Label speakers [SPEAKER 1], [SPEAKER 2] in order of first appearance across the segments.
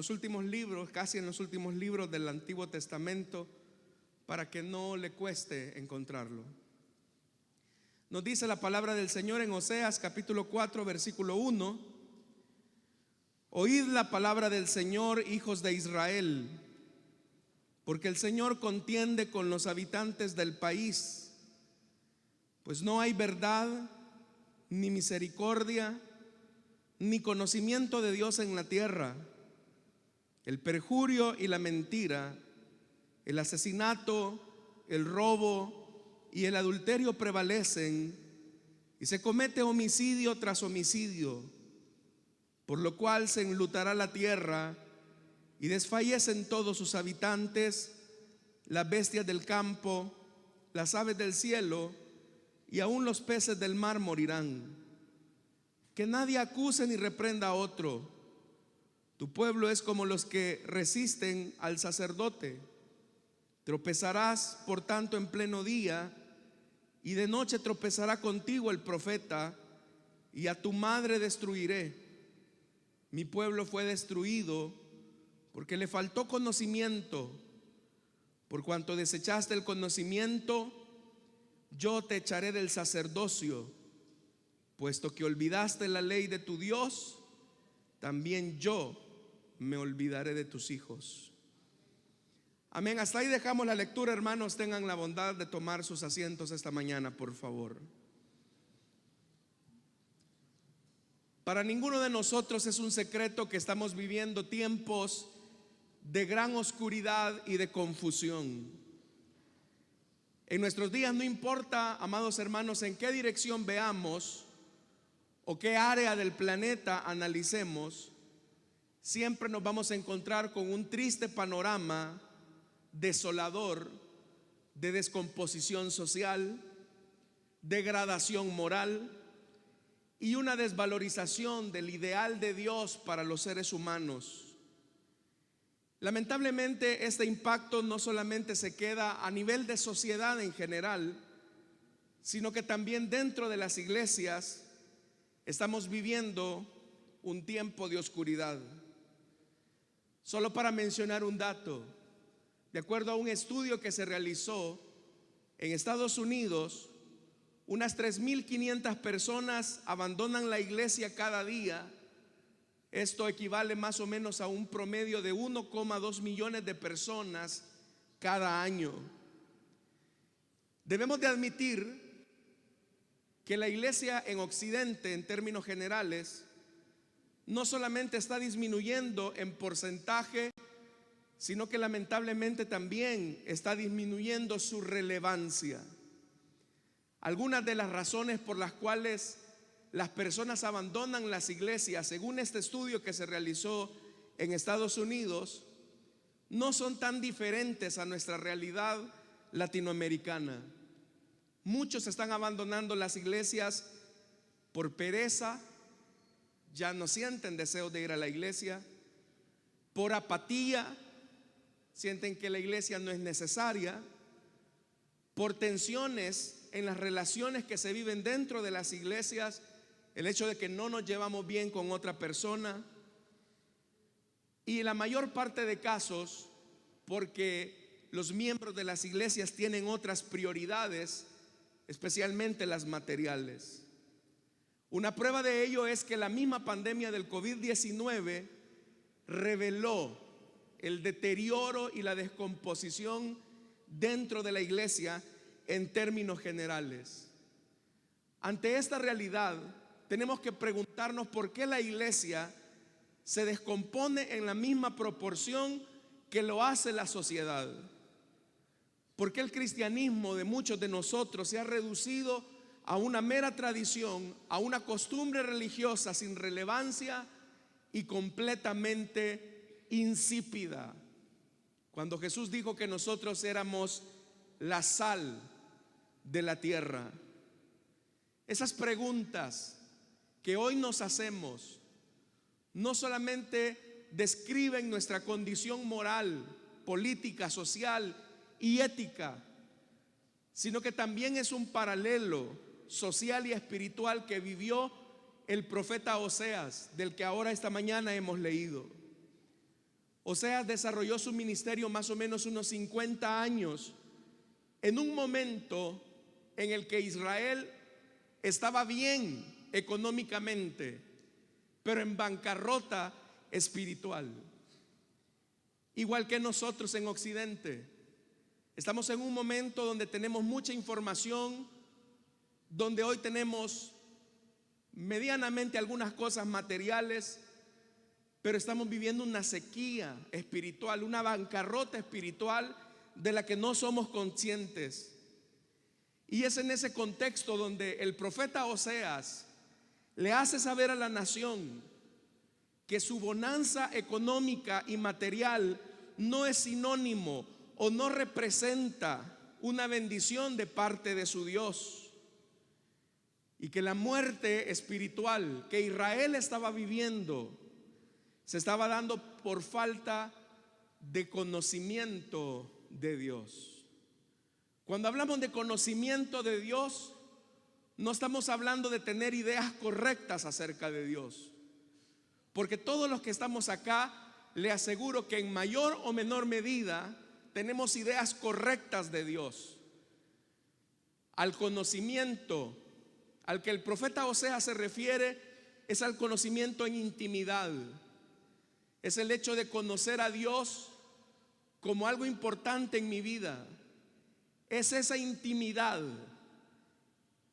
[SPEAKER 1] los últimos libros, casi en los últimos libros del Antiguo Testamento, para que no le cueste encontrarlo. Nos dice la palabra del Señor en Oseas capítulo 4 versículo 1: oíd la palabra del Señor, hijos de Israel, porque el Señor contiende con los habitantes del país, pues no hay verdad, ni misericordia, ni conocimiento de Dios en la tierra. El perjurio y la mentira, el asesinato, el robo y el adulterio prevalecen, y se comete homicidio tras homicidio, por lo cual se enlutará la tierra y desfallecen todos sus habitantes, las bestias del campo, las aves del cielo y aún los peces del mar morirán. Que nadie acuse ni reprenda a otro. Tu pueblo es como los que resisten al sacerdote. Tropezarás por tanto en pleno día, y de noche tropezará contigo el profeta, y a tu madre destruiré. Mi pueblo fue destruido porque le faltó conocimiento. Por cuanto desechaste el conocimiento, yo te echaré del sacerdocio. Puesto que olvidaste la ley de tu Dios, también yo me olvidaré de tus hijos. Amén. Hasta ahí dejamos la lectura, hermanos. Tengan la bondad de tomar sus asientos esta mañana, por favor. Para ninguno de nosotros es un secreto que estamos viviendo tiempos de gran oscuridad y de confusión. En nuestros días, no importa, amados hermanos, en qué dirección veamos o qué área del planeta analicemos, siempre nos vamos a encontrar con un triste panorama desolador de descomposición social, degradación moral y una desvalorización del ideal de Dios para los seres humanos. Lamentablemente, este impacto no solamente se queda a nivel de sociedad en general, sino que también dentro de las iglesias estamos viviendo un tiempo de oscuridad. Solo para mencionar un dato, de acuerdo a un estudio que se realizó en Estados Unidos, unas 3.500 personas abandonan la iglesia cada día. Esto equivale más o menos a un promedio de 1,2 millones de personas cada año. Debemos de admitir que la iglesia en Occidente, en términos generales, no solamente está disminuyendo en porcentaje, sino que lamentablemente también está disminuyendo su relevancia. Algunas de las razones por las cuales las personas abandonan las iglesias, según este estudio que se realizó en Estados Unidos, no son tan diferentes a nuestra realidad latinoamericana. Muchos están abandonando las iglesias por pereza, ya no sienten deseo de ir a la iglesia; por apatía, sienten que la iglesia no es necesaria; por tensiones en las relaciones que se viven dentro de las iglesias, el hecho de que no nos llevamos bien con otra persona; y en la mayor parte de casos porque los miembros de las iglesias tienen otras prioridades, especialmente las materiales. Una prueba de ello es que la misma pandemia del COVID-19 reveló el deterioro y la descomposición dentro de la iglesia en términos generales. Ante esta realidad, tenemos que preguntarnos por qué la iglesia se descompone en la misma proporción que lo hace la sociedad. ¿Por qué el cristianismo de muchos de nosotros se ha reducido a una mera tradición, a una costumbre religiosa sin relevancia y completamente insípida? Cuando Jesús dijo que nosotros éramos la sal de la tierra. Esas preguntas que hoy nos hacemos no solamente describen nuestra condición moral, política, social y ética, sino que también es un paralelo social y espiritual que vivió el profeta Oseas, del que ahora esta mañana hemos leído. Oseas desarrolló su ministerio más o menos unos 50 años en un momento en el que Israel estaba bien económicamente, pero en bancarrota espiritual. Igual que nosotros en Occidente, estamos en un momento donde tenemos mucha información, donde hoy tenemos medianamente algunas cosas materiales, pero estamos viviendo una sequía espiritual, una bancarrota espiritual de la que no somos conscientes. Y es en ese contexto donde el profeta Oseas le hace saber a la nación que su bonanza económica y material no es sinónimo o no representa una bendición de parte de su Dios, y que la muerte espiritual que Israel estaba viviendo se estaba dando por falta de conocimiento de Dios. Cuando hablamos de conocimiento de Dios, no estamos hablando de tener ideas correctas acerca de Dios, porque todos los que estamos acá, le aseguro que en mayor o menor medida tenemos ideas correctas de Dios. Al conocimiento al que el profeta Oseas se refiere es al conocimiento en intimidad. Es el hecho de conocer a Dios como algo importante en mi vida. Es esa intimidad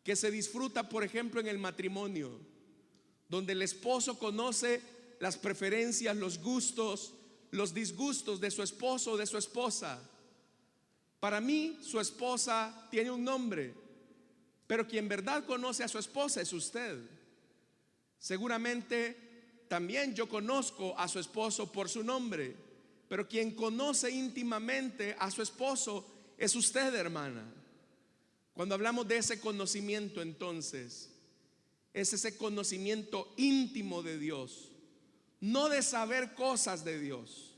[SPEAKER 1] que se disfruta, por ejemplo, en el matrimonio, donde el esposo conoce las preferencias, los gustos, los disgustos de su esposo o de su esposa. Para mí, su esposa tiene un nombre, pero quien en verdad conoce a su esposa es usted. Seguramente también yo conozco a su esposo por su nombre, pero quien conoce íntimamente a su esposo es usted, hermana. Cuando hablamos de ese conocimiento, entonces, es ese conocimiento íntimo de Dios, no de saber cosas de Dios,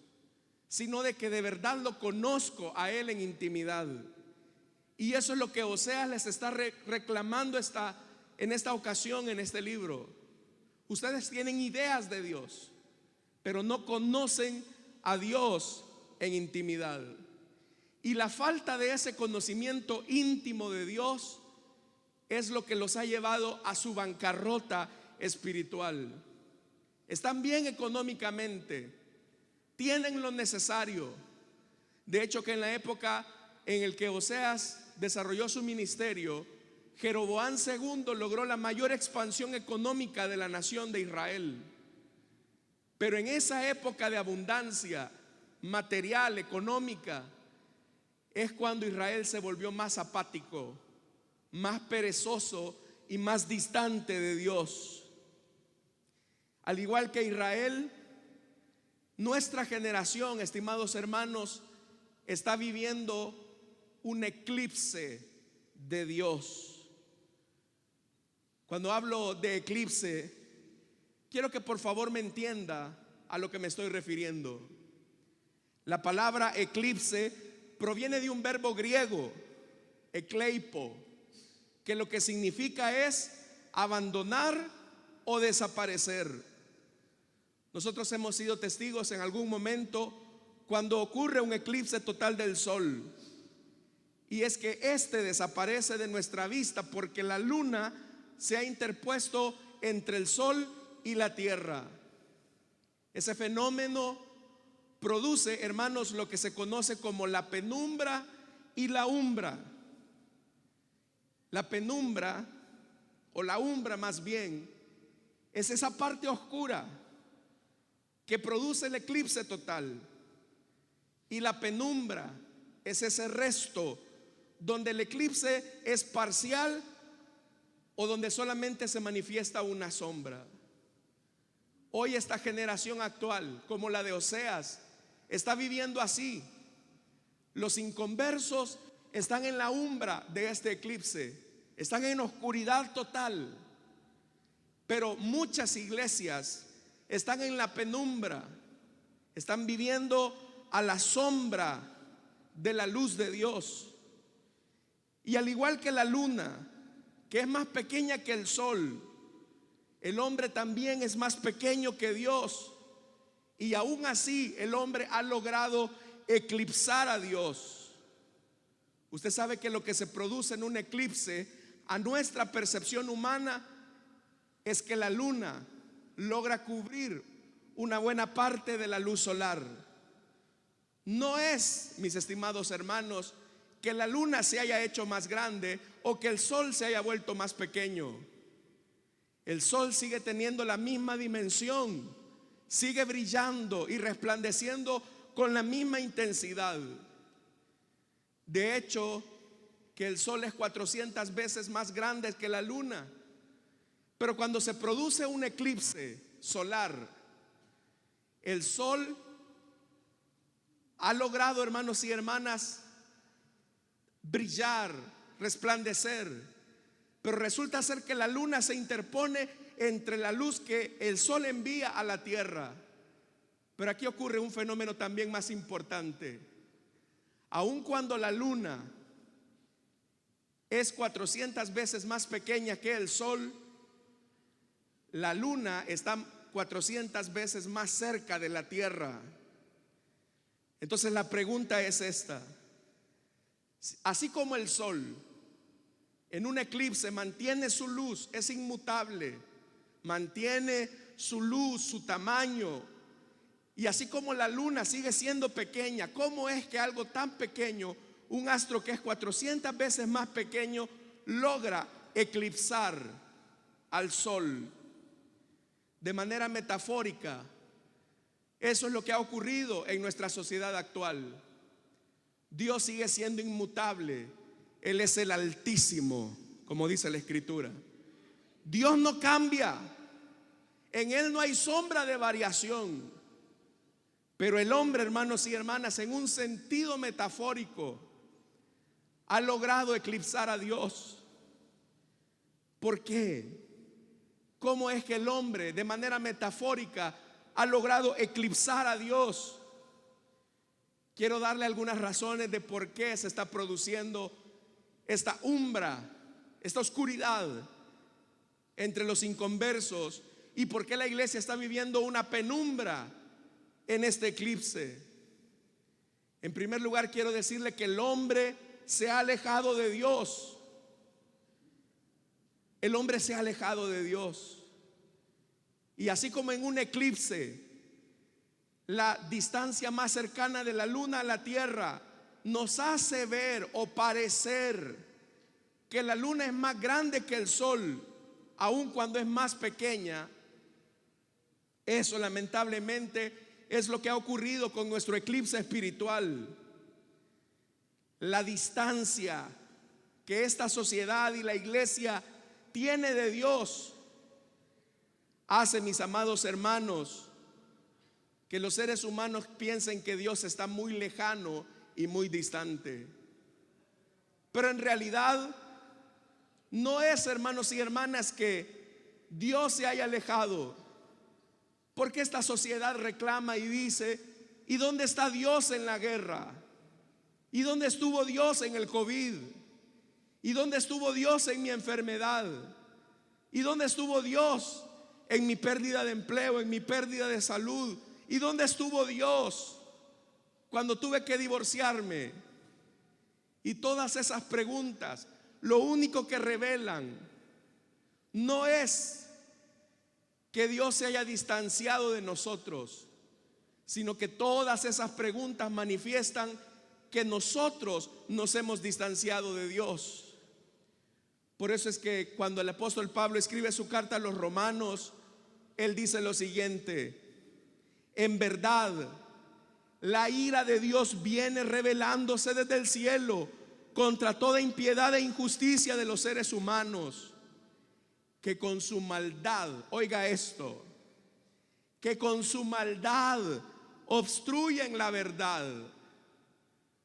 [SPEAKER 1] sino de que de verdad lo conozco a Él en intimidad. Y eso es lo que Oseas les está reclamando en esta ocasión, en este libro. Ustedes tienen ideas de Dios, pero no conocen a Dios en intimidad. Y la falta de ese conocimiento íntimo de Dios es lo que los ha llevado a su bancarrota espiritual. Están bien económicamente, tienen lo necesario. De hecho, que en la época en el que Oseas desarrolló su ministerio, Jeroboam II logró la mayor expansión económica de la nación de Israel. Pero en esa época de abundancia material, económica, es cuando Israel se volvió más apático, más perezoso y más distante de Dios. Al igual que Israel, nuestra generación, estimados hermanos, está viviendo un eclipse de Dios. Cuando hablo de eclipse, quiero que por favor me entienda a lo que me estoy refiriendo. La palabra eclipse proviene de un verbo griego, ekleipo, que lo que significa es abandonar o desaparecer. Nosotros hemos sido testigos en algún momento cuando ocurre un eclipse total del sol, y es que este desaparece de nuestra vista porque la luna se ha interpuesto entre el sol y la tierra. Ese fenómeno produce, hermanos, lo que se conoce como la penumbra y la umbra. La penumbra, o la umbra más bien, es esa parte oscura que produce el eclipse total. Y la penumbra es ese resto donde el eclipse es parcial o donde solamente se manifiesta una sombra. Hoy esta generación actual, como la de Oseas, está viviendo así. Los inconversos están en la umbra de este eclipse, están en oscuridad total. Pero muchas iglesias están en la penumbra, están viviendo a la sombra de la luz de Dios. Y al igual que la luna, que es más pequeña que el sol, el hombre también es más pequeño que Dios. y aún así el hombre ha logrado eclipsar a Dios. Usted sabe que lo que se produce en un eclipse a nuestra percepción humana es que la luna logra cubrir una buena parte de la luz solar. No es, mis estimados hermanos, que la luna se haya hecho más grande o que el sol se haya vuelto más pequeño. El sol sigue teniendo la misma dimensión, sigue brillando y resplandeciendo con la misma intensidad. De hecho, que el sol es 400 veces más grande que la luna. Pero cuando se produce un eclipse solar, el sol ha logrado, hermanos y hermanas, brillar, resplandecer. Pero resulta ser que la luna se interpone entre la luz que el sol envía a la tierra. Pero aquí ocurre un fenómeno también más importante. Aun cuando la luna es 400 veces más pequeña que el sol, la luna está 400 veces más cerca de la tierra. Entonces la pregunta es esta: así como el sol en un eclipse mantiene su luz, es inmutable, mantiene su luz, su tamaño, y así como la luna sigue siendo pequeña, ¿cómo es que algo tan pequeño, un astro que es 400 veces más pequeño, logra eclipsar al sol? De manera metafórica, eso es lo que ha ocurrido en nuestra sociedad actual. Dios sigue siendo inmutable. Él es el Altísimo, como dice la Escritura. Dios no cambia. En Él no hay sombra de variación. Pero el hombre, hermanos y hermanas, en un sentido metafórico, ha logrado eclipsar a Dios. ¿Por qué? ¿Cómo es que el hombre, de manera metafórica, ha logrado eclipsar a Dios? Quiero darle algunas razones de por qué se está produciendo esta umbra, esta oscuridad entre los inconversos, y por qué la iglesia está viviendo una penumbra en este eclipse. En primer lugar, quiero decirle que el hombre se ha alejado de Dios. El hombre se ha alejado de Dios. Y así como en un eclipse, la distancia más cercana de la luna a la tierra nos hace ver o parecer que la luna es más grande que el sol, aun cuando es más pequeña. Eso lamentablemente es lo que ha ocurrido con nuestro eclipse espiritual. La distancia que esta sociedad y la iglesia tiene de Dios hace, mis amados hermanos, que los seres humanos piensen que Dios está muy lejano y muy distante. Pero en realidad no es, hermanos y hermanas, que Dios se haya alejado, porque esta sociedad reclama y dice: ¿y dónde está Dios en la guerra? ¿Y dónde estuvo Dios en el COVID? ¿Y dónde estuvo Dios en mi enfermedad? ¿Y dónde estuvo Dios en mi pérdida de empleo, en mi pérdida de salud? ¿Y dónde estuvo Dios cuando tuve que divorciarme? Y todas esas preguntas, lo único que revelan no es que Dios se haya distanciado de nosotros, sino que todas esas preguntas manifiestan que nosotros nos hemos distanciado de Dios. Por eso es que cuando el apóstol Pablo escribe su carta a los romanos, él dice lo siguiente: en verdad, la ira de Dios viene revelándose desde el cielo contra toda impiedad e injusticia de los seres humanos, que con su maldad, oiga esto, que con su maldad obstruyen la verdad.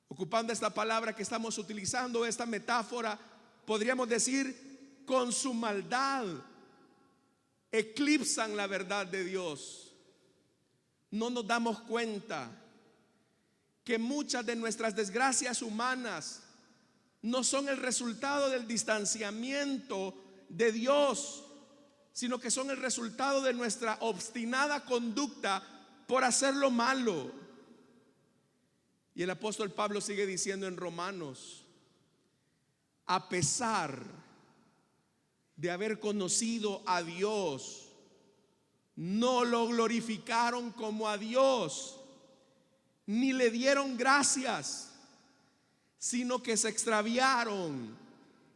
[SPEAKER 1] Ocupando esta palabra que estamos utilizando, esta metáfora, podríamos decir: con su maldad eclipsan la verdad de Dios. No nos damos cuenta que muchas de nuestras desgracias humanas no son el resultado del distanciamiento de Dios, sino que son el resultado de nuestra obstinada conducta por hacer lo malo. Y el apóstol Pablo sigue diciendo en Romanos: a pesar de haber conocido a Dios, no lo glorificaron como a Dios, ni le dieron gracias, sino que se extraviaron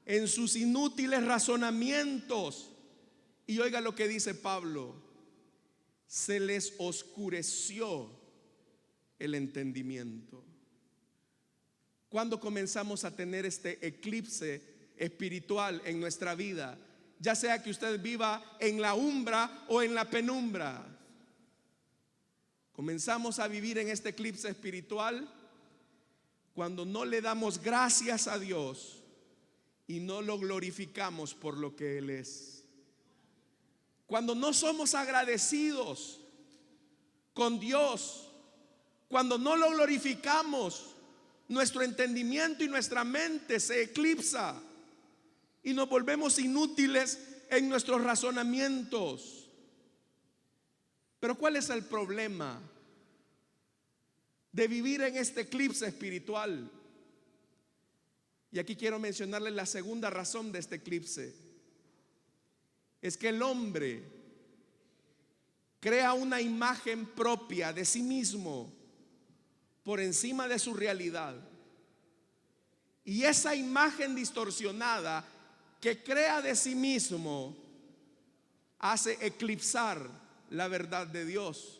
[SPEAKER 1] en sus inútiles razonamientos. Y oiga lo que dice Pablo: se les oscureció el entendimiento. Cuando comenzamos a tener este eclipse espiritual en nuestra vida, ya sea que usted viva en la umbra o en la penumbra, comenzamos a vivir en este eclipse espiritual cuando no le damos gracias a Dios y no lo glorificamos por lo que Él es. Cuando no somos agradecidos con Dios, cuando no lo glorificamos, nuestro entendimiento y nuestra mente se eclipsa y nos volvemos inútiles en nuestros razonamientos. Pero ¿cuál es el problema de vivir en este eclipse espiritual? Y aquí quiero mencionarles la segunda razón de este eclipse. Es que el hombre crea una imagen propia de sí mismo por encima de su realidad. Y esa imagen distorsionada que crea de sí mismo hace eclipsar la verdad de Dios.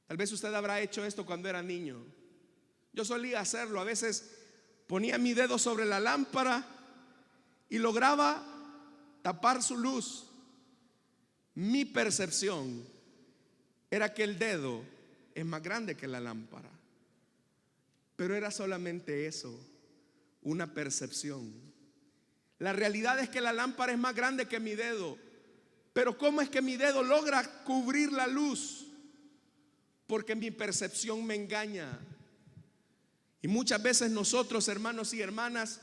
[SPEAKER 1] Tal vez usted habrá hecho esto cuando era niño. Yo solía hacerlo. A veces ponía mi dedo sobre la lámpara y lograba tapar su luz. Mi percepción era que el dedo es más grande que la lámpara, pero era solamente eso, una percepción. La realidad es que la lámpara es más grande que mi dedo. Pero ¿cómo es que mi dedo logra cubrir la luz? Porque mi percepción me engaña. Y muchas veces nosotros, hermanos y hermanas,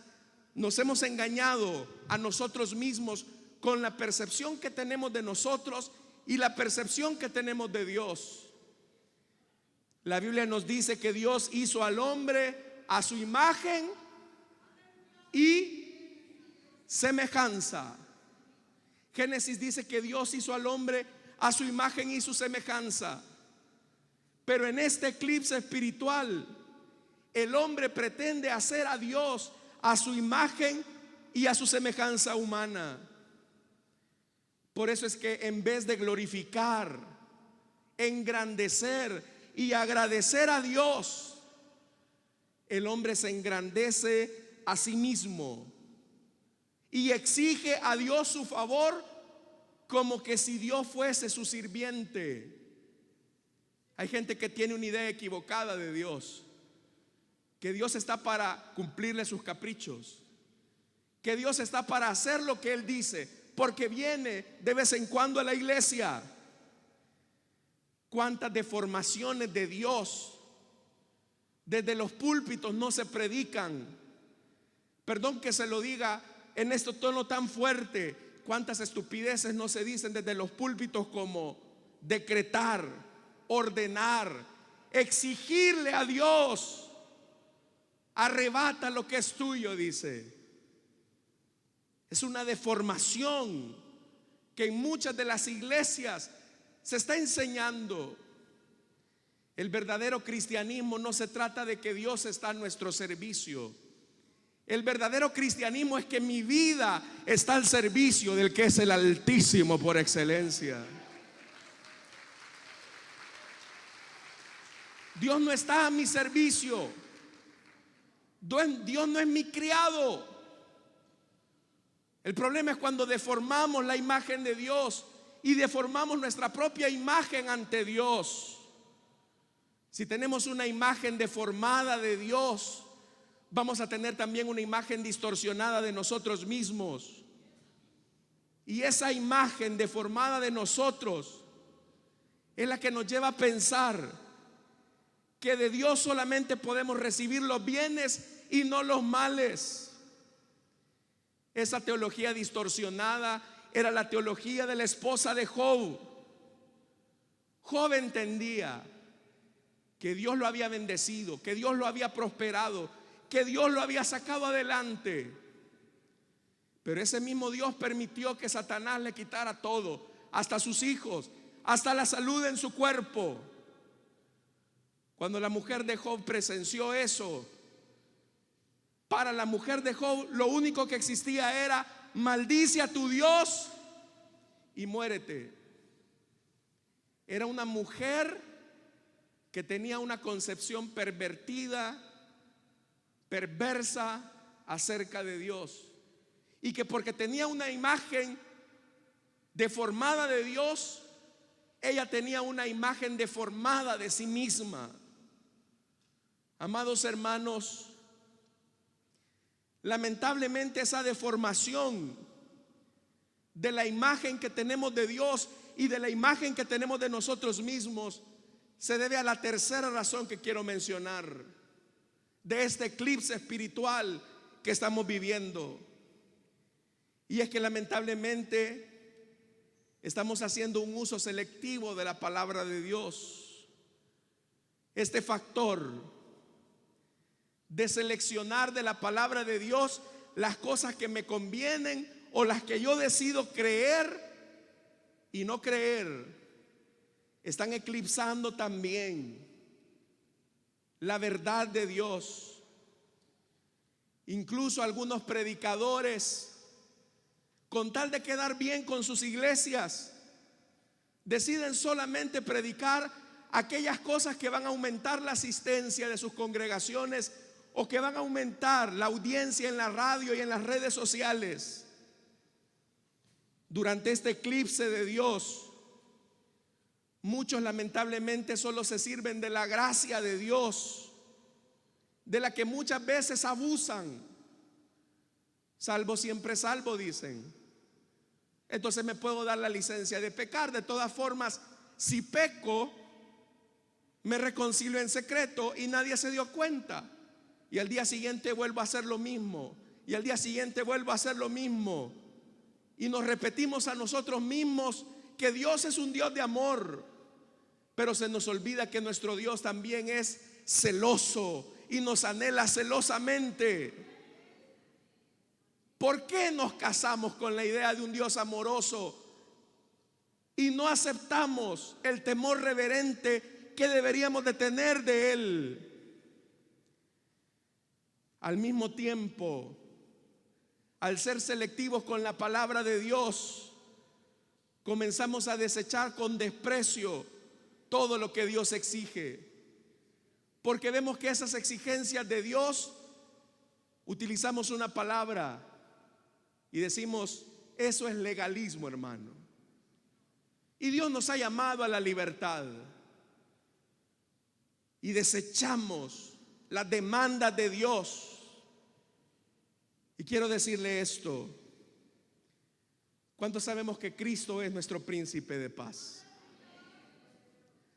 [SPEAKER 1] nos hemos engañado a nosotros mismos con la percepción que tenemos de nosotros y la percepción que tenemos de Dios. La Biblia nos dice que Dios hizo al hombre a su imagen y semejanza. Génesis dice que Dios hizo al hombre a su imagen y su semejanza. Pero en este eclipse espiritual, el hombre pretende hacer a Dios a su imagen y a su semejanza humana. Por eso es que en vez de glorificar, engrandecer y agradecer a Dios, el hombre se engrandece a sí mismo y exige a Dios su favor como que si Dios fuese su sirviente. Hay gente que tiene una idea equivocada de Dios, que Dios está para cumplirle sus caprichos, que Dios está para hacer lo que Él dice, porque viene de vez en cuando a la iglesia. Cuántas deformaciones de Dios desde los púlpitos no se predican. Perdón que se lo diga en este tono tan fuerte. Cuántas estupideces no se dicen desde los púlpitos, como decretar, ordenar, exigirle a Dios: arrebata lo que es tuyo, dice. Es una deformación que en muchas de las iglesias se está enseñando. El verdadero cristianismo no se trata de que Dios está a nuestro servicio. El verdadero cristianismo es que mi vida está al servicio del que es el Altísimo por excelencia. Dios no está a mi servicio. Dios no es mi criado. El problema es cuando deformamos la imagen de Dios y deformamos nuestra propia imagen ante Dios. Si tenemos una imagen deformada de Dios, vamos a tener también una imagen distorsionada de nosotros mismos. Y esa imagen deformada de nosotros es la que nos lleva a pensar que de Dios solamente podemos recibir los bienes y no los males. Esa teología distorsionada era la teología de la esposa de Job. Job entendía que Dios lo había bendecido, que Dios lo había prosperado, que Dios lo había sacado adelante. Pero ese mismo Dios permitió que Satanás le quitara todo, hasta sus hijos, hasta la salud en su cuerpo. Cuando la mujer de Job presenció eso, para la mujer de Job lo único que existía era: maldice a tu Dios y muérete. Era una mujer que tenía una concepción pervertida, perversa acerca de Dios, y que porque tenía una imagen deformada de Dios, ella tenía una imagen deformada de sí misma. Amados hermanos, lamentablemente esa deformación de la imagen que tenemos de Dios y de la imagen que tenemos de nosotros mismos se debe a la tercera razón que quiero mencionar de este eclipse espiritual que estamos viviendo. Y es que lamentablemente estamos haciendo un uso selectivo de la palabra de Dios. Este factor de seleccionar de la palabra de Dios las cosas que me convienen o las que yo decido creer y no creer, están eclipsando también la verdad de Dios. Incluso algunos predicadores, con tal de quedar bien con sus iglesias, deciden solamente predicar aquellas cosas que van a aumentar la asistencia de sus congregaciones o que van a aumentar la audiencia en la radio y en las redes sociales. Durante este eclipse de Dios, muchos lamentablemente solo se sirven de la gracia de Dios, de la que muchas veces abusan. Salvo siempre salvo, dicen. Entonces me puedo dar la licencia de pecar. De todas formas, si peco, me reconcilio en secreto y nadie se dio cuenta. Y al día siguiente vuelvo a hacer lo mismo. Y al día siguiente vuelvo a hacer lo mismo. Y nos repetimos a nosotros mismos que Dios es un Dios de amor. Pero se nos olvida que nuestro Dios también es celoso y nos anhela celosamente. ¿Por qué nos casamos con la idea de un Dios amoroso y no aceptamos el temor reverente que deberíamos de tener de Él? Al mismo tiempo, al ser selectivos con la palabra de Dios, comenzamos a desechar con desprecio todo lo que Dios exige, porque vemos que esas exigencias de Dios, utilizamos una palabra y decimos: eso es legalismo, hermano. Y Dios nos ha llamado a la libertad y desechamos las demandas de Dios. Y quiero decirle esto: ¿cuántos sabemos que Cristo es nuestro príncipe de paz?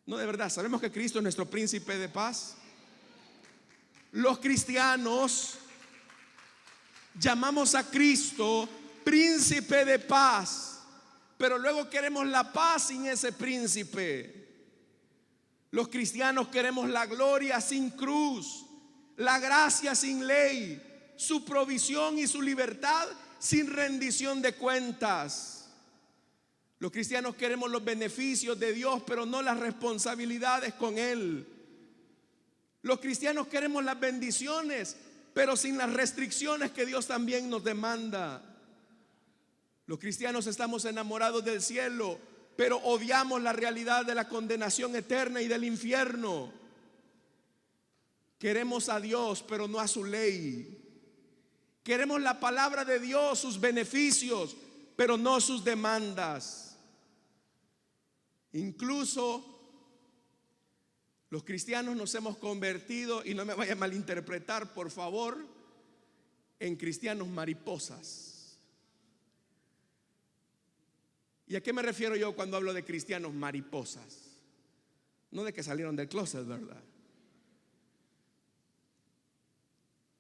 [SPEAKER 1] No, de verdad, ¿sabemos que Cristo es nuestro príncipe de paz? Los cristianos llamamos a Cristo príncipe de paz, pero luego queremos la paz sin ese príncipe. Los cristianos queremos la gloria sin cruz, la gracia sin ley, su provisión y su libertad sin rendición de cuentas. Los cristianos queremos los beneficios de Dios, pero no las responsabilidades con Él. Los cristianos queremos las bendiciones, pero sin las restricciones que Dios también nos demanda. Los cristianos estamos enamorados del cielo, pero odiamos la realidad de la condenación eterna y del infierno. Queremos a Dios, pero no a su ley. Queremos la palabra de Dios, sus beneficios, pero no sus demandas. Incluso los cristianos nos hemos convertido, y no me vaya a malinterpretar, por favor, en cristianos mariposas. ¿Y a qué me refiero yo cuando hablo de cristianos mariposas? No de que salieron del closet, ¿verdad?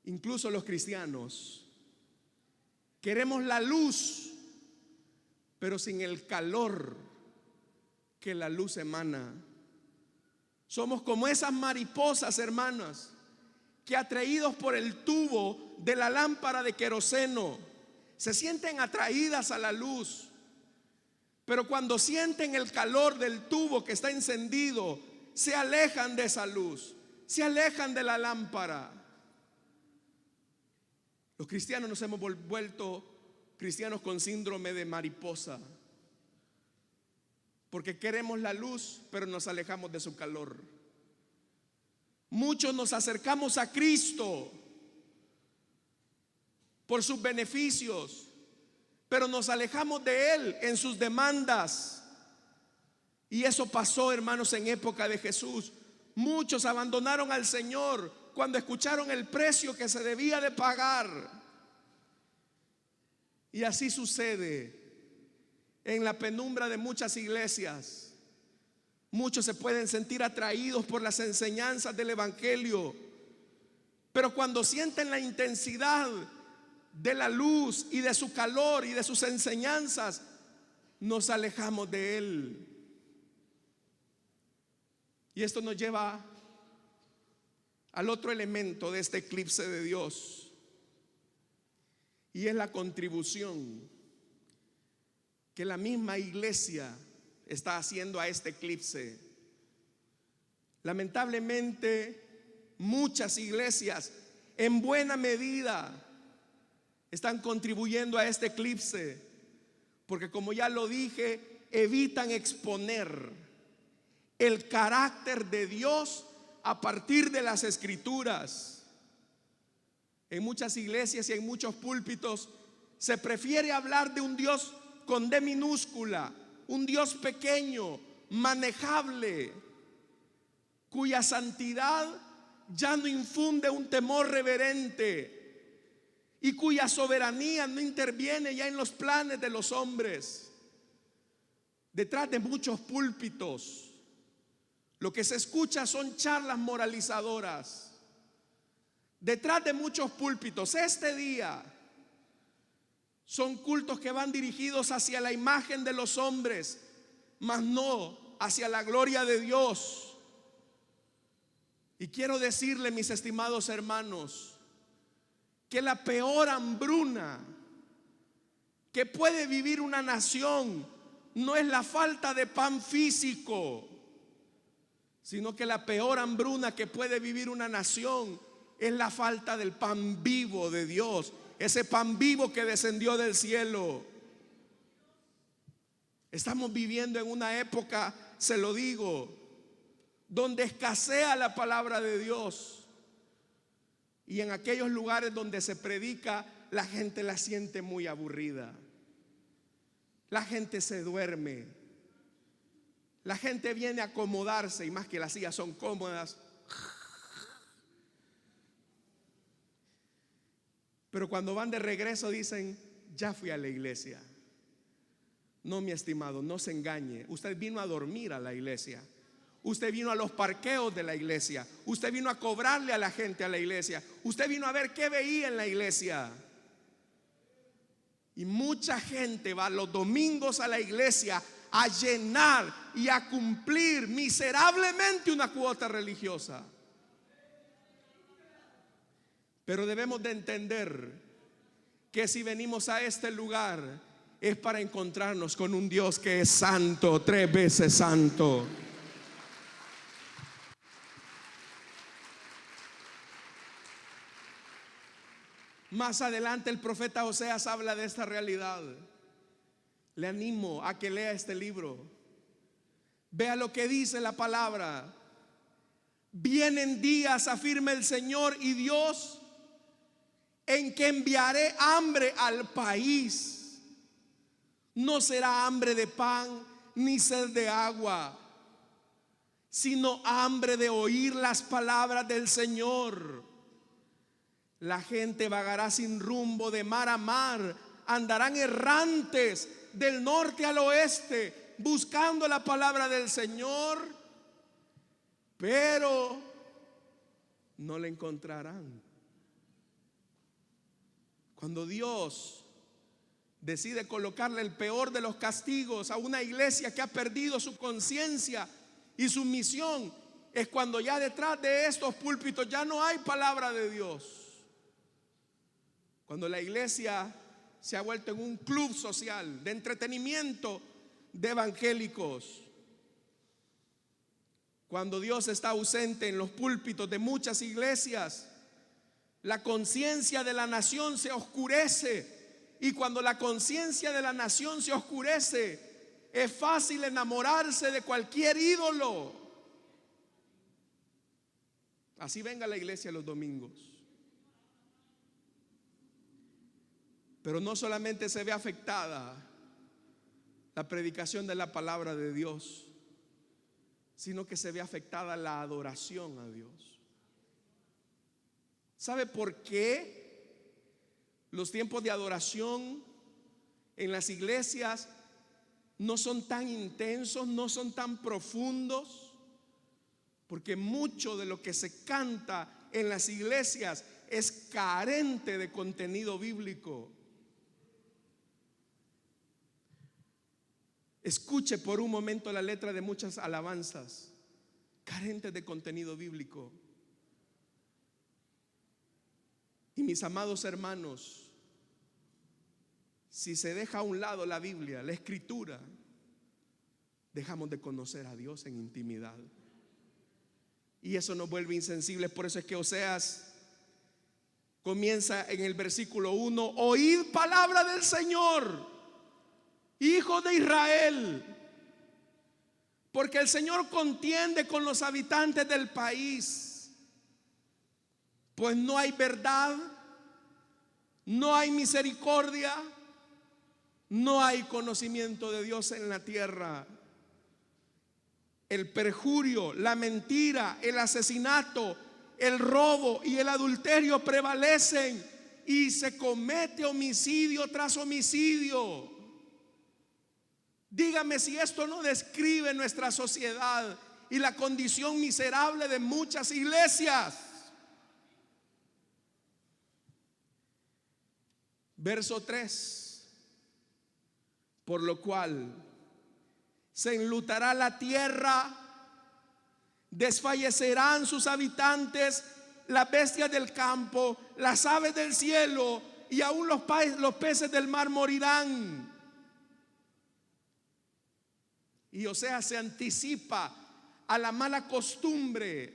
[SPEAKER 1] Incluso los cristianos queremos la luz, pero sin el calor que la luz emana. Somos como esas mariposas, hermanas, que atraídos por el tubo de la lámpara de queroseno se sienten atraídas a la luz, pero cuando sienten el calor del tubo que está encendido, se alejan de esa luz, se alejan de la lámpara. Los cristianos nos hemos vuelto cristianos con síndrome de mariposa, porque queremos la luz, pero nos alejamos de su calor. Muchos nos acercamos a Cristo por sus beneficios, pero nos alejamos de Él en sus demandas. Y eso pasó, hermanos, en época de Jesús. Muchos abandonaron al Señor cuando escucharon el precio que se debía de pagar. Y así sucede en la penumbra de muchas iglesias. Muchos se pueden sentir atraídos por las enseñanzas del Evangelio, pero cuando sienten la intensidad de la luz y de su calor y de sus enseñanzas, nos alejamos de Él. Y esto nos lleva al otro elemento de este eclipse de Dios, y es la contribución que la misma iglesia está haciendo a este eclipse. Lamentablemente, muchas iglesias en buena medida están contribuyendo a este eclipse, porque como ya lo dije, evitan exponer el carácter de Dios a partir de las Escrituras. En muchas iglesias y en muchos púlpitos se prefiere hablar de un Dios con D minúscula, un Dios pequeño, manejable, cuya santidad ya no infunde un temor reverente y cuya soberanía no interviene ya en los planes de los hombres. Detrás de muchos púlpitos, lo que se escucha son charlas moralizadoras. Detrás de muchos púlpitos este día son cultos que van dirigidos hacia la imagen de los hombres, mas no hacia la gloria de Dios. Y quiero decirle, mis estimados hermanos, que la peor hambruna que puede vivir una nación no es la falta de pan físico, sino que la peor hambruna que puede vivir una nación es la falta del pan vivo de Dios, ese pan vivo que descendió del cielo. Estamos viviendo en una época, se lo digo, donde escasea la palabra de Dios, y en aquellos lugares donde se predica, la gente la siente muy aburrida. La gente se duerme. La gente viene a acomodarse, y más que las sillas son cómodas. Pero cuando van de regreso dicen: ya fui a la iglesia. No, mi estimado, no se engañe. Usted vino a dormir a la iglesia. Usted vino a los parqueos de la iglesia. Usted vino a cobrarle a la gente a la iglesia. Usted vino a ver qué veía en la iglesia. Y mucha gente va los domingos a la iglesia a llenar y a cumplir miserablemente una cuota religiosa. Pero debemos de entender que si venimos a este lugar es para encontrarnos con un Dios que es santo, 3 veces santo. Más adelante el profeta Oseas habla de esta realidad. Le animo a que lea este libro. Vea lo que dice la palabra. Vienen días, afirma el Señor y Dios, en que enviaré hambre al país. No será hambre de pan ni sed de agua, sino hambre de oír las palabras del Señor. La gente vagará sin rumbo de mar a mar, andarán errantes del norte al oeste, buscando la palabra del Señor, pero no la encontrarán. Cuando Dios decide colocarle el peor de los castigos a una iglesia que ha perdido su conciencia y su misión, es cuando ya detrás de estos púlpitos ya no hay palabra de Dios. Cuando la iglesia se ha vuelto en un club social de entretenimiento de evangélicos. Cuando Dios está ausente en los púlpitos de muchas iglesias, la conciencia de la nación se oscurece. Y cuando la conciencia de la nación se oscurece, es fácil enamorarse de cualquier ídolo. Así venga a la iglesia los domingos. Pero no solamente se ve afectada la predicación de la palabra de Dios, sino que se ve afectada la adoración a Dios. ¿Sabe por qué los tiempos de adoración en las iglesias no son tan intensos, no son tan profundos? Porque mucho de lo que se canta en las iglesias es carente de contenido bíblico. Escuche por un momento la letra de muchas alabanzas, carentes de contenido bíblico. Y mis amados hermanos, si se deja a un lado la Biblia, la Escritura, dejamos de conocer a Dios en intimidad. Y eso nos vuelve insensibles. Por eso es que Oseas comienza en el versículo 1: oíd palabra del Señor, hijos de Israel, porque el Señor contiende con los habitantes del país, pues no hay verdad, no hay misericordia, no hay conocimiento de Dios en la tierra. El perjurio, la mentira, el asesinato, el robo y el adulterio prevalecen, y se comete homicidio tras homicidio. Dígame si esto no describe nuestra sociedad y la condición miserable de muchas iglesias. Verso 3: por lo cual se enlutará la tierra, desfallecerán sus habitantes, las bestias del campo, las aves del cielo y aún los peces del mar morirán. Y Oseas se anticipa a la mala costumbre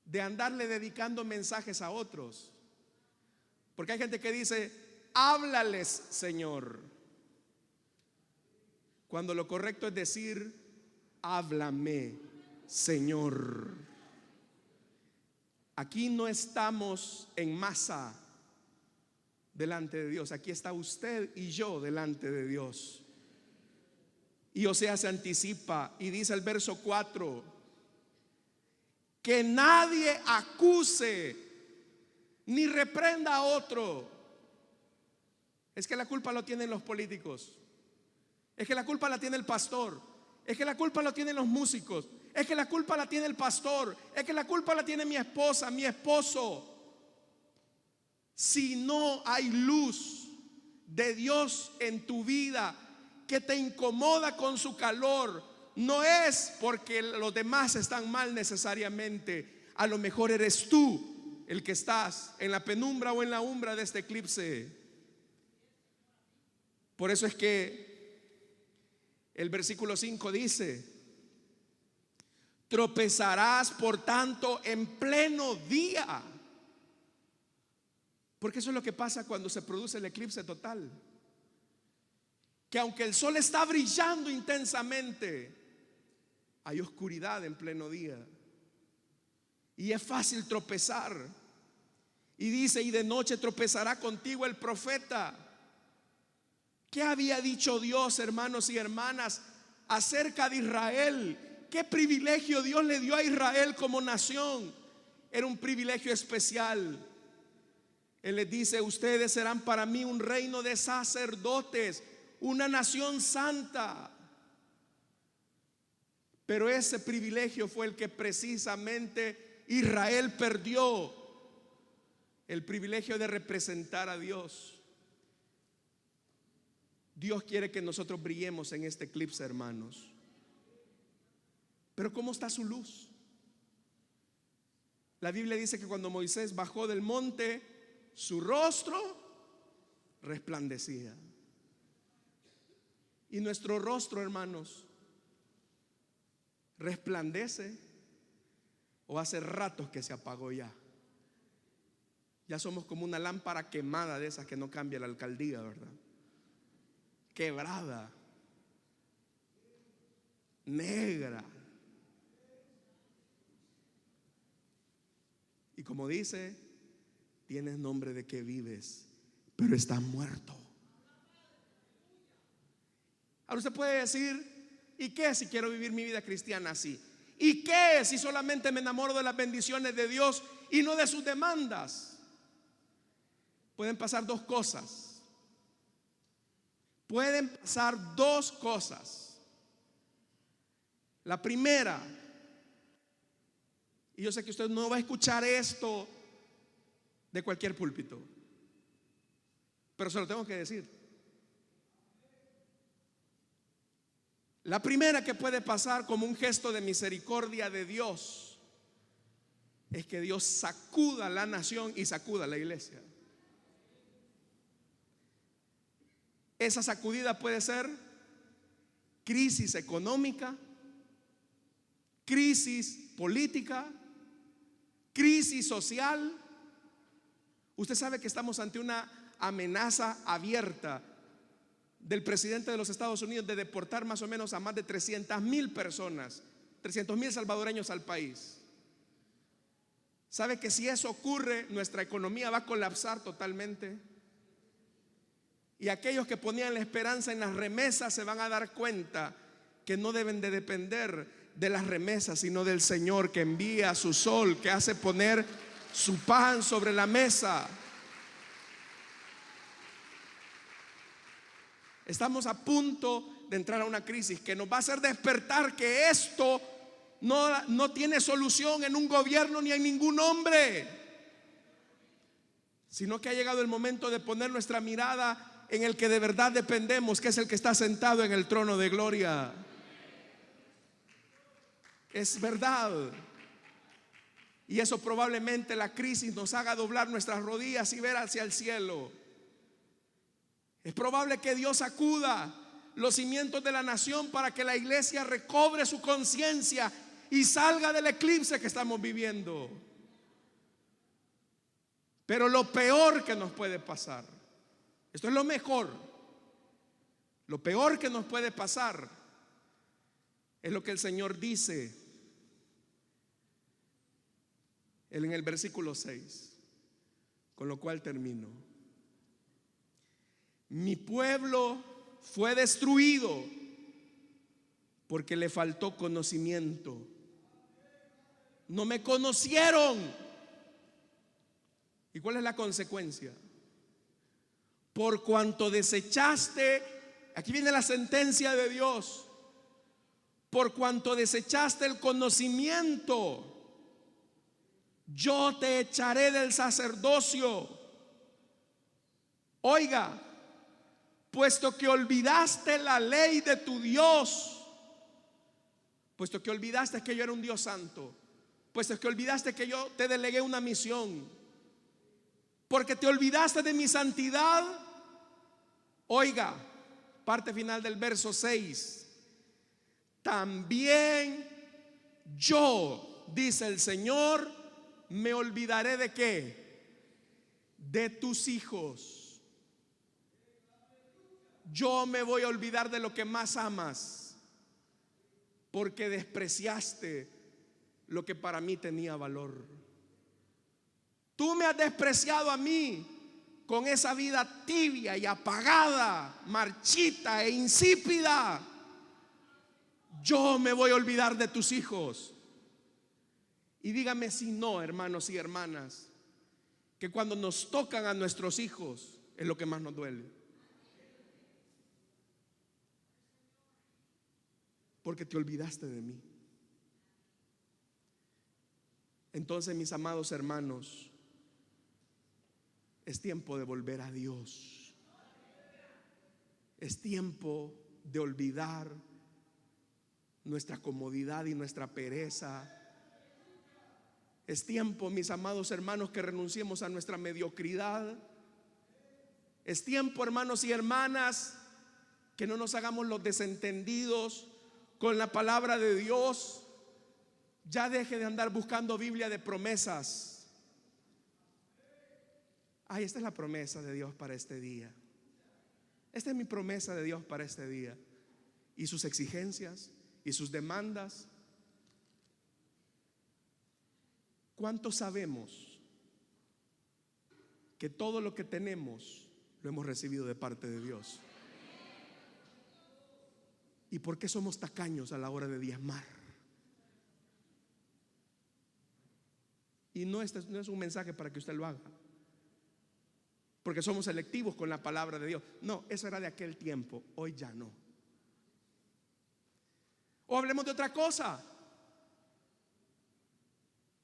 [SPEAKER 1] de andarle dedicando mensajes a otros. Porque hay gente que dice: háblales, Señor, cuando lo correcto es decir: háblame, Señor. Aquí no estamos en masa delante de Dios. Aquí está usted y yo delante de Dios. Y Oseas se anticipa y dice el verso 4: que nadie acuse ni reprenda a otro. Es que la culpa lo tienen los políticos, es que la culpa la tiene el pastor, es que la culpa la tienen los músicos, es que la culpa la tiene el pastor, es que la culpa la tiene mi esposa, mi esposo. Si no hay luz de Dios en tu vida, que te incomoda con su calor, no es porque los demás están mal necesariamente. A lo mejor eres tú el que estás en la penumbra o en la umbra de este eclipse. Por eso es que el versículo 5 dice: tropezarás por tanto en pleno día. Porque eso es lo que pasa cuando se produce el eclipse total, que aunque el sol está brillando intensamente, hay oscuridad en pleno día y es fácil tropezar. Y dice: y de noche tropezará contigo el profeta. ¿Qué había dicho Dios, hermanos y hermanas, acerca de Israel? ¿Qué privilegio Dios le dio a Israel como nación? Era un privilegio especial. Él les dice: ustedes serán para mí un reino de sacerdotes, una nación santa. Pero ese privilegio fue el que precisamente Israel perdió: el privilegio de representar a Dios. Dios quiere que nosotros brillemos en este eclipse, hermanos. Pero ¿cómo está su luz? La Biblia dice que cuando Moisés bajó del monte, su rostro resplandecía. Y nuestro rostro, hermanos, resplandece o hace ratos que se apagó ya. Ya somos como una lámpara quemada de esas que no cambia la alcaldía, ¿verdad? Quebrada, negra. Y como dice, tienes nombre de que vives, pero estás muerto. Ahora usted puede decir, ¿y qué si quiero vivir mi vida cristiana así? ¿Y qué si solamente me enamoro de las bendiciones de Dios y no de sus demandas? Pueden pasar dos cosas. Pueden pasar dos cosas. La primera, y yo sé que usted no va a escuchar esto de cualquier púlpito, pero se lo tengo que decir. La primera que puede pasar como un gesto de misericordia de Dios es que Dios sacuda la nación y sacuda la iglesia. Esa sacudida puede ser crisis económica, crisis política, crisis social. Usted sabe que estamos ante una amenaza abierta del presidente de los Estados Unidos de deportar más o menos a más de 300,000 personas, 300,000 salvadoreños al país. ¿Sabe que si eso ocurre, nuestra economía va a colapsar totalmente? Y aquellos que ponían la esperanza en las remesas se van a dar cuenta que no deben de depender de las remesas, sino del Señor que envía su sol, que hace poner su pan sobre la mesa. Estamos a punto de entrar a una crisis que nos va a hacer despertar que esto no tiene solución en un gobierno ni en ningún hombre, sino que ha llegado el momento de poner nuestra mirada en el que de verdad dependemos, que es el que está sentado en el trono de gloria. Es verdad. Y eso probablemente la crisis nos haga doblar nuestras rodillas y ver hacia el cielo. Es probable que Dios sacuda los cimientos de la nación para que la iglesia recobre su conciencia y salga del eclipse que estamos viviendo. Pero lo peor que nos puede pasar, esto es lo mejor, lo peor que nos puede pasar es lo que el Señor dice en el versículo 6, con lo cual termino. Mi pueblo fue destruido porque le faltó conocimiento. No me conocieron. ¿Y cuál es la consecuencia? Por cuanto desechaste, aquí viene la sentencia de Dios, por cuanto desechaste el conocimiento, yo te echaré del sacerdocio. Oiga, puesto que olvidaste la ley de tu Dios, puesto que olvidaste que yo era un Dios santo, puesto que olvidaste que yo te delegué una misión, porque te olvidaste de mi santidad. Oiga, parte final del verso 6, también yo, dice el Señor, me olvidaré de ¿qué? De tus hijos. Yo me voy a olvidar de lo que más amas, porque despreciaste lo que para mí tenía valor. Tú me has despreciado a mí con esa vida tibia y apagada, marchita e insípida. Yo me voy a olvidar de tus hijos. Y dígame si no, hermanos y hermanas, que cuando nos tocan a nuestros hijos es lo que más nos duele. Porque te olvidaste de mí. Entonces, mis amados hermanos, es tiempo de volver a Dios. Es tiempo de olvidar nuestra comodidad y nuestra pereza. Es tiempo, mis amados hermanos, que renunciemos a nuestra mediocridad. Es tiempo, hermanos y hermanas, que no nos hagamos los desentendidos con la palabra de Dios. Ya deje de andar buscando Biblia de promesas. Ay, esta es la promesa de Dios para este día. Esta es mi promesa de Dios para este día. Y sus exigencias y sus demandas. ¿Cuánto sabemos que todo lo que tenemos lo hemos recibido de parte de Dios? ¿Y por qué somos tacaños a la hora de diezmar? Y no es un mensaje para que usted lo haga, porque somos selectivos con la palabra de Dios. No, eso era de aquel tiempo, hoy ya no. O hablemos de otra cosa.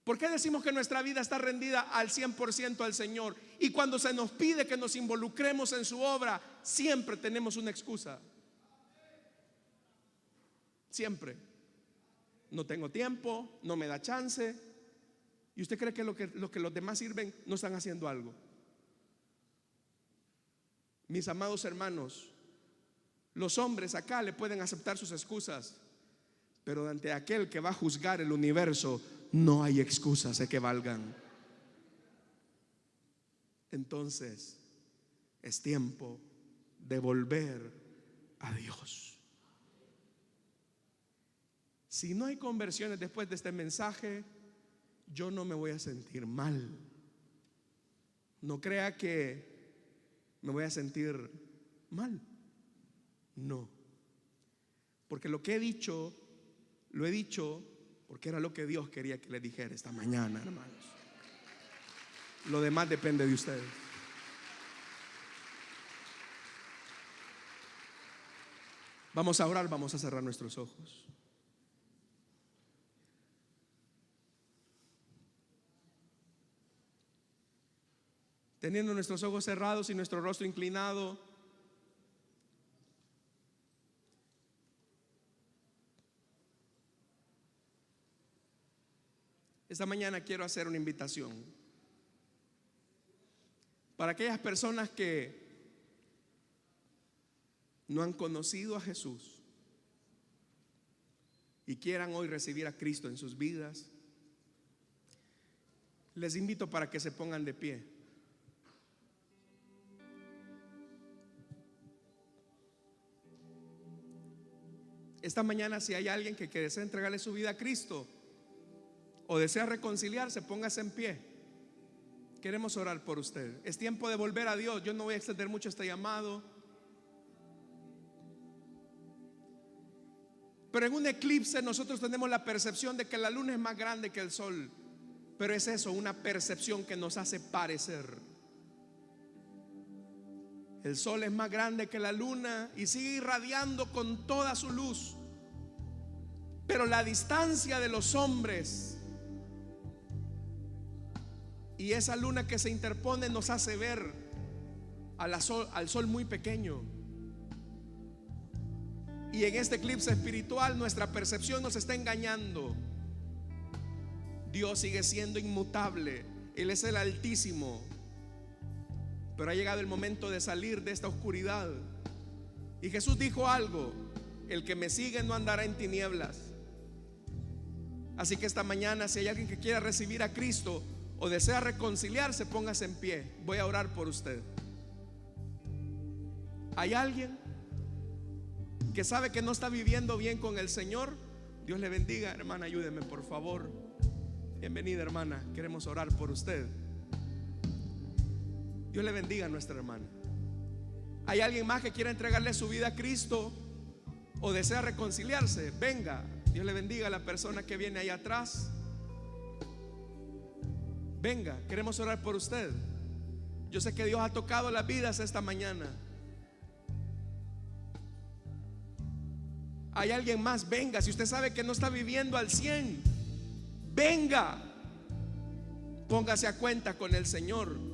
[SPEAKER 1] ¿Por qué decimos que nuestra vida está rendida al 100% al Señor? Y cuando se nos pide que nos involucremos en su obra, siempre tenemos una excusa. Siempre. No tengo tiempo, no me da chance. ¿Y usted cree que lo que los demás sirven no están haciendo algo? Mis amados hermanos, los hombres acá le pueden aceptar sus excusas, pero ante aquel que va a juzgar el universo no hay excusas de que valgan. Entonces es tiempo de volver a Dios. Si no hay conversiones después de este mensaje, yo no me voy a sentir mal. No crea que me voy a sentir mal. No. Porque lo que he dicho, lo he dicho porque era lo que Dios quería que le dijera esta mañana, hermanos. Lo demás depende de ustedes. Vamos a orar, vamos a cerrar nuestros ojos. Teniendo nuestros ojos cerrados y nuestro rostro inclinado, esta mañana quiero hacer una invitación para aquellas personas que no han conocido a Jesús y quieran hoy recibir a Cristo en sus vidas. Les invito para que se pongan de pie. Esta mañana, si hay alguien que desea entregarle su vida a Cristo o desea reconciliarse, póngase en pie. Queremos orar por usted. Es tiempo de volver a Dios. Yo no voy a extender mucho este llamado, pero en un eclipse nosotros tenemos la percepción de que la luna es más grande que el sol. Pero es eso, una percepción que nos hace parecer. El sol es más grande que la luna y sigue irradiando con toda su luz. Pero la distancia de los hombres y esa luna que se interpone nos hace ver al sol muy pequeño. Y en este eclipse espiritual nuestra percepción nos está engañando. Dios sigue siendo inmutable. Él es el Altísimo. Pero ha llegado el momento de salir de esta oscuridad. Y Jesús dijo algo: el que me sigue no andará en tinieblas. Así que esta mañana, si hay alguien que quiera recibir a Cristo o desea reconciliarse, póngase en pie. Voy a orar por usted. ¿Hay alguien que sabe que no está viviendo bien con el Señor? Dios le bendiga, hermana, ayúdeme por favor. Bienvenida, hermana, queremos orar por usted. Dios le bendiga a nuestra hermana. ¿Hay alguien más que quiera entregarle su vida a Cristo o desea reconciliarse? Venga, Dios le bendiga a la persona que viene ahí atrás. Venga, queremos orar por usted. Yo sé que Dios ha tocado las vidas esta mañana. ¿Hay alguien más? Venga, si usted sabe que no está viviendo al 100, venga, póngase a cuenta con el Señor.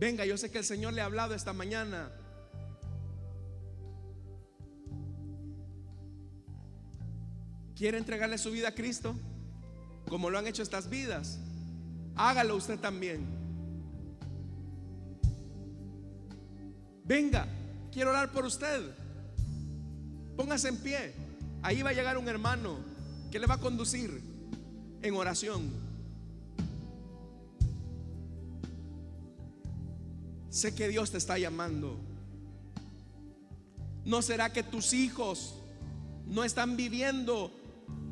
[SPEAKER 1] Venga, yo sé que el Señor le ha hablado esta mañana. ¿Quiere entregarle su vida a Cristo? Como lo han hecho estas vidas, hágalo usted también. Venga, quiero orar por usted. Póngase en pie. Ahí va a llegar un hermano que le va a conducir en oración. Sé que Dios te está llamando. ¿No será que tus hijos no están viviendo?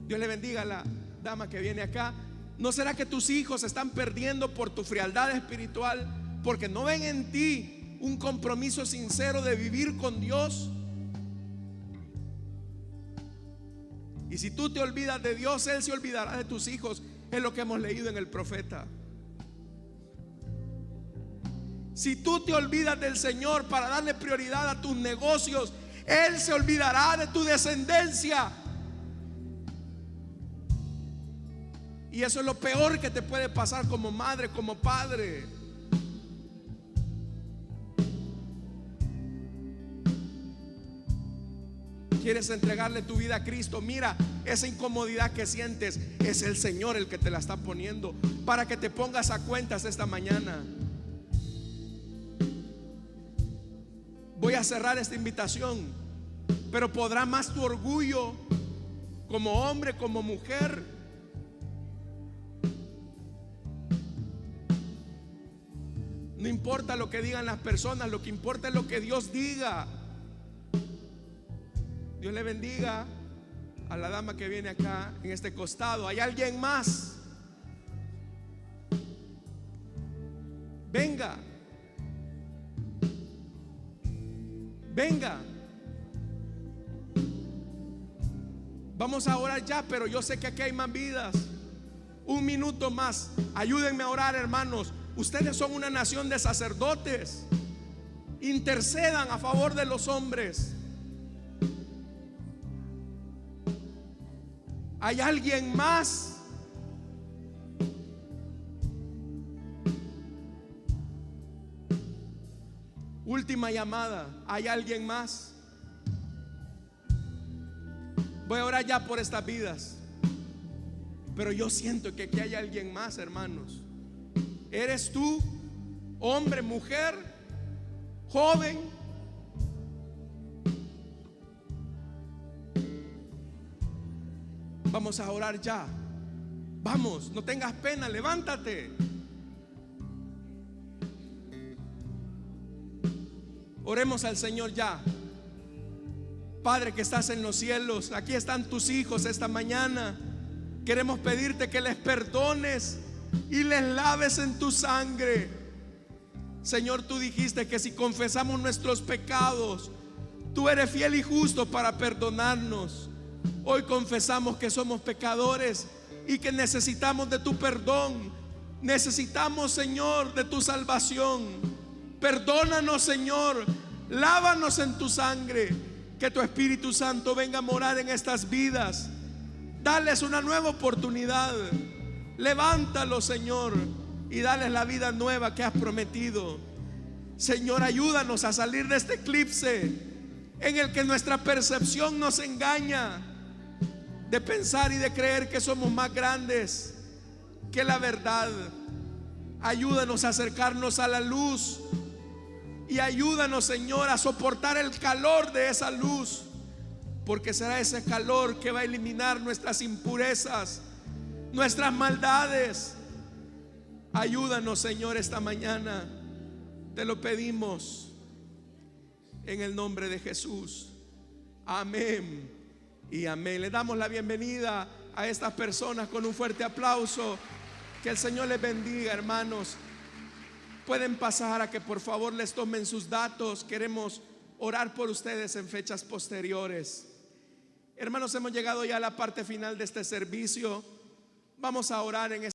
[SPEAKER 1] Dios le bendiga a la dama que viene acá. ¿No será que tus hijos se están perdiendo por tu frialdad espiritual? Porque no ven en ti un compromiso sincero de vivir con Dios. Y si tú te olvidas de Dios, Él se olvidará de tus hijos. Es lo que hemos leído en el profeta. Si tú te olvidas del Señor para darle prioridad a tus negocios, Él se olvidará de tu descendencia. Y eso es lo peor que te puede pasar como madre, como padre. ¿Quieres entregarle tu vida a Cristo? Mira, esa incomodidad que sientes es el Señor el que te la está poniendo para que te pongas a cuentas esta mañana. Voy a cerrar esta invitación, pero ¿podrá más tu orgullo como hombre, como mujer? No importa lo que digan las personas, lo que importa es lo que Dios diga. Dios le bendiga a la dama que viene acá en este costado. ¿Hay alguien más? Venga. Venga. Vamos a orar ya, pero yo sé que aquí hay más vidas. Un minuto más. Ayúdenme a orar, hermanos. Ustedes son una nación de sacerdotes. Intercedan a favor de los hombres. ¿Hay alguien más? Última llamada. ¿Hay alguien más? Voy a orar ya por estas vidas, pero yo siento que aquí hay alguien más, hermanos. ¿Eres tú, hombre, mujer, joven? Vamos a orar ya. Vamos, no tengas pena, levántate. Oremos al Señor ya. Padre que estás en los cielos, aquí están tus hijos esta mañana. Queremos pedirte que les perdones y les laves en tu sangre. Señor, tú dijiste que si confesamos nuestros pecados, tú eres fiel y justo para perdonarnos. Hoy confesamos que somos pecadores y que necesitamos de tu perdón. Necesitamos, Señor, de tu salvación. Perdónanos, Señor. Lávanos en tu sangre. Que tu Espíritu Santo venga a morar en estas vidas. Dales una nueva oportunidad. Levántalos, Señor, y dales la vida nueva que has prometido. Señor, ayúdanos a salir de este eclipse en el que nuestra percepción nos engaña, de pensar y de creer que somos más grandes que la verdad. Ayúdanos a acercarnos a la luz y ayúdanos, Señor, a soportar el calor de esa luz, porque será ese calor que va a eliminar nuestras impurezas, nuestras maldades. Ayúdanos, Señor, esta mañana. Te lo pedimos en el nombre de Jesús. Amén y amén. Le damos la bienvenida a estas personas con un fuerte aplauso. Que el Señor les bendiga, hermanos. Pueden pasar a que por favor les tomen sus datos. Queremos orar por ustedes en fechas posteriores. Hermanos, hemos llegado ya a la parte final de este servicio. Vamos a orar en